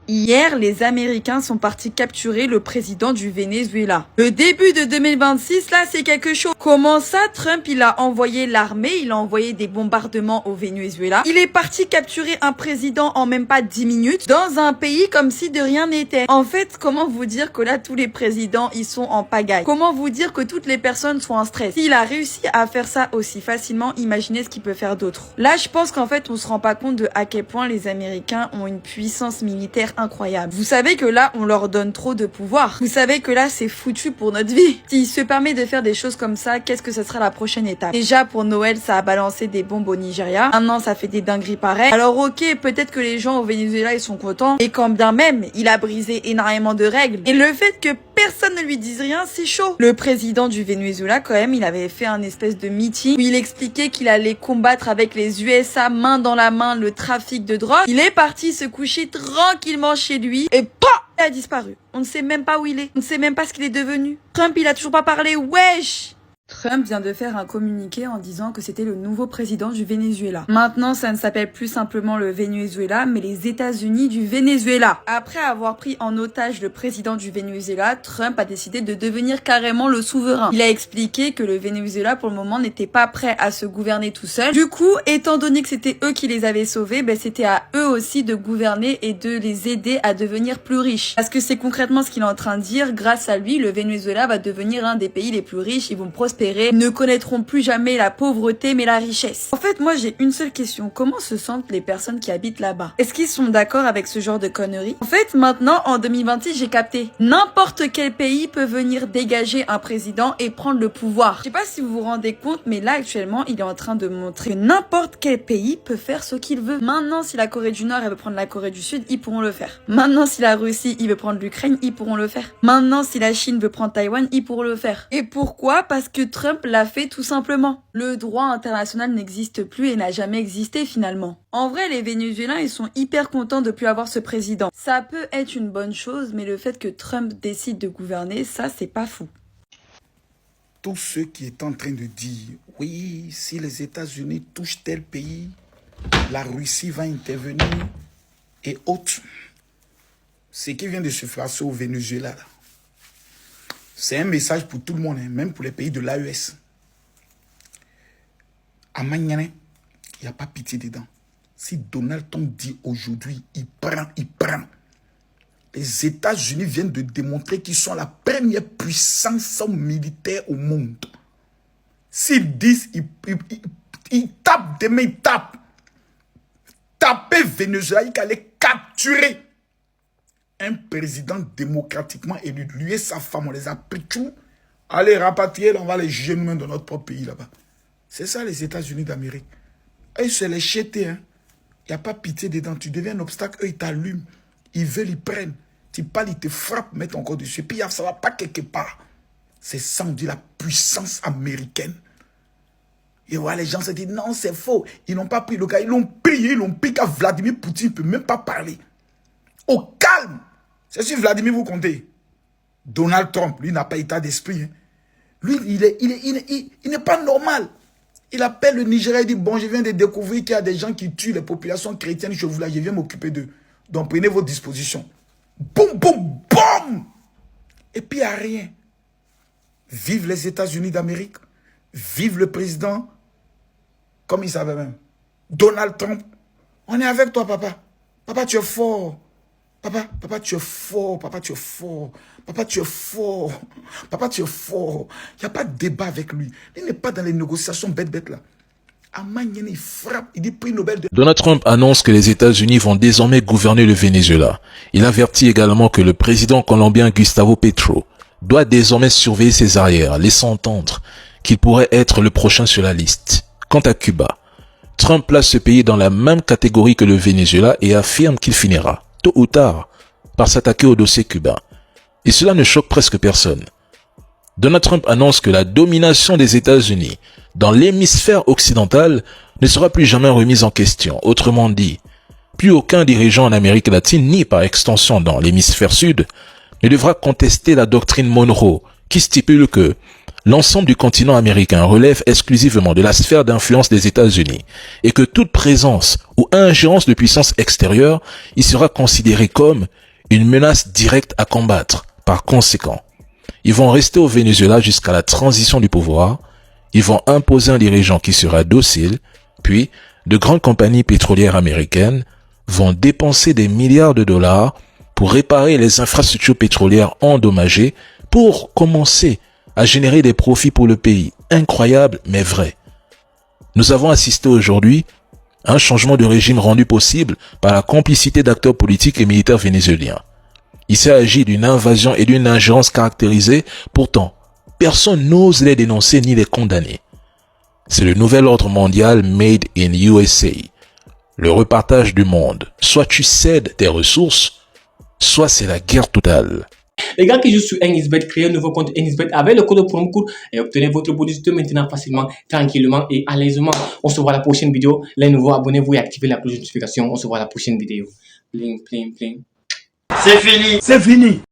Hier, les Américains sont partis capturer le président du Venezuela. Le début de 2026, là, c'est quelque chose. Comment ça, Trump, il a envoyé l'armée, il a envoyé des bombardements au Venezuela. Il est parti capturer un président en même pas 10 minutes dans un pays comme si de rien n'était. En fait, comment vous dire que là, tous les présidents, ils sont en pagaille? Comment vous dire que toutes les personnes sont en stress? S'il a réussi à faire ça aussi facilement, imaginez ce qu'il peut faire d'autre. Là, je pense qu'en fait, on se rend pas compte de à quel point les Américains ont une puissance militaire incroyable. Vous savez que là, on leur donne trop de pouvoir. Vous savez que là, c'est foutu pour notre vie. S'il se permet de faire des choses comme ça, qu'est-ce que ce sera la prochaine étape? Déjà, pour Noël, ça a balancé des bombes au Nigeria. Maintenant, ça fait des dingueries pareilles. Alors ok, peut-être que les gens au Venezuela, ils sont contents. Et quand bien même, il a brisé énormément de règles. Et le fait que personne ne lui dise rien, c'est chaud. Le président du Venezuela, quand même, il avait fait un espèce de meeting où il expliquait qu'il allait combattre avec les USA main dans la main le trafic de drogue. Il est parti se coucher tranquillement chez lui et PAH, il a disparu. On ne sait même pas où il est. On ne sait même pas ce qu'il est devenu. Trump, il a toujours pas parlé. Wesh! Trump vient de faire un communiqué en disant que c'était le nouveau président du Venezuela. Maintenant, ça ne s'appelle plus simplement le Venezuela, mais les États-Unis du Venezuela. Après avoir pris en otage le président du Venezuela, Trump a décidé de devenir carrément le souverain. Il a expliqué que le Venezuela, pour le moment, n'était pas prêt à se gouverner tout seul. Du coup, étant donné que c'était eux qui les avaient sauvés, c'était à eux aussi de gouverner et de les aider à devenir plus riches. Parce que c'est concrètement ce qu'il est en train de dire. Grâce à lui, le Venezuela va devenir un des pays les plus riches. Ils vont prospérer, ne connaîtront plus jamais la pauvreté mais la richesse. En fait, moi j'ai une seule question. Comment se sentent les personnes qui habitent là-bas? Est-ce qu'ils sont d'accord avec ce genre de conneries? En fait, maintenant, en 2026, j'ai capté. N'importe quel pays peut venir dégager un président et prendre le pouvoir. Je sais pas si vous vous rendez compte, mais là actuellement, il est en train de montrer que n'importe quel pays peut faire ce qu'il veut. Maintenant, si la Corée du Nord, elle veut prendre la Corée du Sud, ils pourront le faire. Maintenant, si la Russie, il veut prendre l'Ukraine, ils pourront le faire. Maintenant, si la Chine veut prendre Taïwan, ils pourront le faire. Et pourquoi? Parce que Trump l'a fait tout simplement. Le droit international n'existe plus et n'a jamais existé finalement. En vrai, les Vénézuéliens, ils sont hyper contents de plus avoir ce président. Ça peut être une bonne chose, mais le fait que Trump décide de gouverner, ça, c'est pas fou. Tous ceux qui est en train de dire, oui, si les États-Unis touchent tel pays, la Russie va intervenir et autres. Ce qui vient de se passer au Venezuela, là. C'est un message pour tout le monde, hein, même pour les pays de l'AES. À Magnane, il n'y a pas pitié dedans. Si Donald Trump dit aujourd'hui, il prend. Les États-Unis viennent de démontrer qu'ils sont la première puissance militaire au monde. S'ils disent, ils tapent, demain ils tapent. Taper Venezuela, il allait capturer un président démocratiquement élu. Lui et sa femme, on les a pris tout. Allez, rapatrier, là, on va les juger nous-mêmes dans notre propre pays là-bas. C'est ça les États-Unis d'Amérique. Eux, c'est les jeter. Hein. Il n'y a pas pitié dedans. Tu deviens un obstacle, eux, ils t'allument. Ils veulent, ils prennent. Tu parles, ils te frappent, mettent encore dessus. Puis ça ne va pas quelque part. C'est ça, on dit la puissance américaine. Et voilà, les gens se disent, non, c'est faux. Ils n'ont pas pris le gars. Ils l'ont pris car Vladimir Poutine ne peut même pas parler. Au calme. C'est sur Vladimir, vous comptez. Donald Trump, lui, n'a pas état d'esprit. Hein. Lui, il n'est pas normal. Il appelle le Nigeria et dit, bon, je viens de découvrir qu'il y a des gens qui tuent les populations chrétiennes chez vous là. Je viens m'occuper d'eux. Donc, prenez vos dispositions. Boum, boum, boum. Et puis, il n'y a rien. Vive les États-Unis d'Amérique. Vive le président. Comme il savait même. Donald Trump. On est avec toi, papa. Papa, tu es fort. Papa, tu es fort. Papa, tu es fort. Papa, tu es fort. Papa, tu es fort. Il n'y a pas de débat avec lui. Il n'est pas dans les négociations bêtes là. Amagnene, il frappe. Il dit prix Nobel de... Donald Trump annonce que les États-Unis vont désormais gouverner le Venezuela. Il avertit également que le président colombien Gustavo Petro doit désormais surveiller ses arrières, laissant entendre qu'il pourrait être le prochain sur la liste. Quant à Cuba, Trump place ce pays dans la même catégorie que le Venezuela et affirme qu'il finira, tôt ou tard, par s'attaquer au dossier cubain. Et cela ne choque presque personne. Donald Trump annonce que la domination des États-Unis dans l'hémisphère occidental ne sera plus jamais remise en question. Autrement dit, plus aucun dirigeant en Amérique latine, ni par extension dans l'hémisphère sud, ne devra contester la doctrine Monroe, qui stipule que l'ensemble du continent américain relève exclusivement de la sphère d'influence des États-Unis et que toute présence ou ingérence de puissance extérieure y sera considérée comme une menace directe à combattre. Par conséquent, ils vont rester au Venezuela jusqu'à la transition du pouvoir, ils vont imposer un dirigeant qui sera docile, puis de grandes compagnies pétrolières américaines vont dépenser des milliards de dollars pour réparer les infrastructures pétrolières endommagées pour commencer à générer des profits pour le pays. Incroyable, mais vrai. Nous avons assisté aujourd'hui à un changement de régime rendu possible par la complicité d'acteurs politiques et militaires vénézuéliens. Il s'agit d'une invasion et d'une ingérence caractérisée, pourtant, personne n'ose les dénoncer ni les condamner. C'est le nouvel ordre mondial made in USA. Le repartage du monde. Soit tu cèdes tes ressources, soit c'est la guerre totale. Les gars qui jouent sur NXBet, créez un nouveau compte NXBet avec le code promo code et obtenez votre bonus de maintenant facilement, tranquillement et à l'aisement. On se voit à la prochaine vidéo. Les nouveaux, abonnez-vous et activez la cloche de notification. On se voit à la prochaine vidéo. Pling, pling, pling. C'est fini. C'est fini.